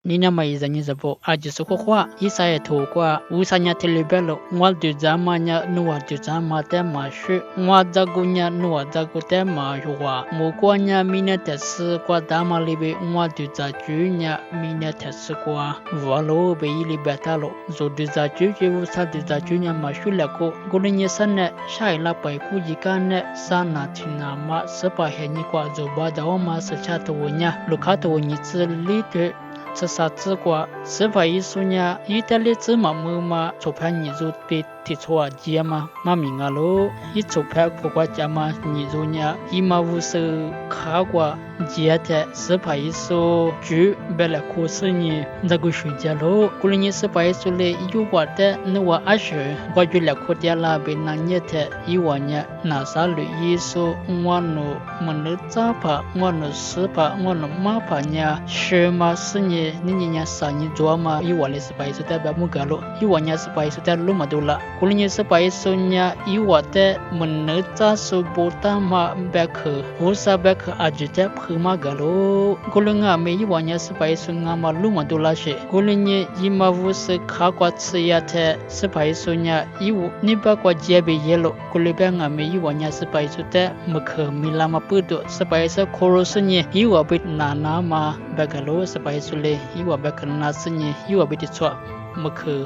nina mai zanyi zabo aji su kwa isa ya to kwa usanya telebelo ngwa du zamanya nuwa du zamate ma shu ngwa dagunya nuwa dagute ma yuwa mo kwanya minete su kwa dama libe ngwa du za junya minete su kwa valo be ili betalo zo du za ju usa du za junya ma shu la ko gulinye sanne shai la pai ku jikane sana tina ma sepa henyi kwa zo ba da ma se cha to wonya lukato wonyi zi li de这啥子瓜？是把艺术呢？意大利字嘛么嘛，做盘你就被提出啊节嘛，嘛名啊喽，一做盘不过家嘛，你就呢，一嘛无是卡过节的，是把艺术剧别来考试呢，那个学家喽，过了你是把艺术嘞，有话的，那我阿学，我就来考点啦，被那年的，一万呢，那啥类艺术，我no么能咋pa，我no是pa，我no嘛pa呢，是嘛是呢。你啥你做嘛？一万的是白手的白木干了，一万年是白手的路嘛多了。过了年是白手呢，一万的门能咋说不打嘛白克，无啥白克阿就的破嘛干了。过了俺们一万年是白手俺嘛路嘛多了些。过了年一嘛无是卡瓜吃呀的，是白手呢一五你把瓜接被耶了。过了边俺们一万年是白手的，没克米拉嘛不多，是白手可罗是呢一万被拿嘛白干了是白手嘞。一万百可能那是你一万百的错，没去。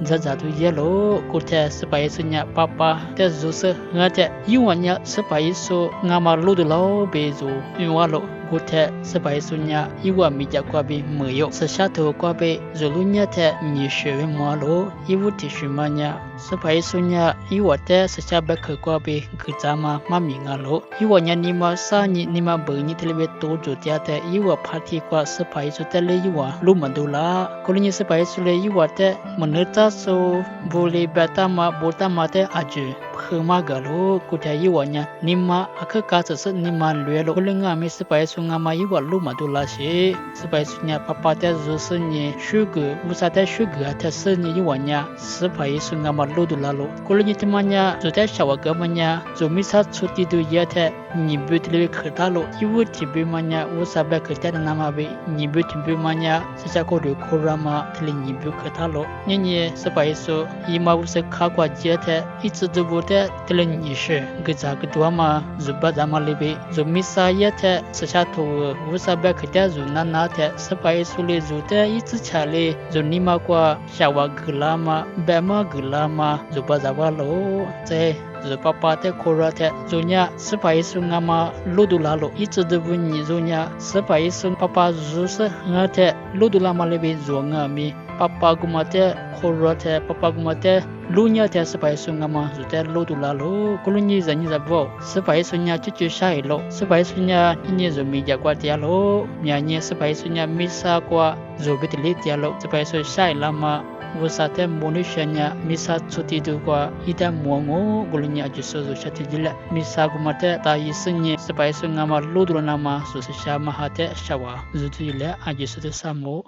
咋都耶喽，古代是把一些人爸爸的就是我的一万年是把一说俺们路的老白做，因为喽。古代是白说呢，一万米家瓜比没有，是下头瓜比走路呢的你学为么喽？一五的学嘛呢，是白说呢，一万的是下白可瓜比个咋嘛嘛名啊喽？一万年你嘛啥你嘛不你特别多做点的，一万 party 瓜是白说的嘞一万路嘛多啦，可能你是白说嘞一万的，么那咋说不哩白大嘛不大嘛的阿舅。Hema galo kuda iwanya nima akaka sese nima luelo kulenga me sepai sunga ma iwa luma dola she sepai sunya papa ta zosenye sugar usata sugar ta senye iwanya sepai sunga ma lodula lo kulenye temanya zota shawaga manya zomisa chuti do yata ni butle khatalo iwu tibe manya usaba khata nama be ni butle manya secha ko de korama tli ni bu khatalo nyenye sepai so ima usa khakwa jeta itzu de tele ni she gaza gdwa ma zuba dama lebe zo misaya te sacha to usa ba khata zo na te sapai sule zo te itzu chale zo nima kwa shawa glama bama glama zuba zawa lo te zo papa te kora te zo nya sapai sunga ma lodula lo itzu de bunyi zo nya sapai sun papa zo se ngate lodula ma lebe zo ngami papa gumate kora te papa gumate lunya te sepai sunga ma zute lodula lo kulunyi zanyi zabo sepai sunya cucu shai lo sepai sunya ini zo meja kwa dia lo mianye sepai sunya misa kwa zo betli dia lo sepai su shai lama usate monushanya misa chuti du kwa ida mongo gulunya juso zo chati jila misa gumate ta yisenye sepai sunga ma lodula nama so sha mahate shawa zutu ile ajisu samo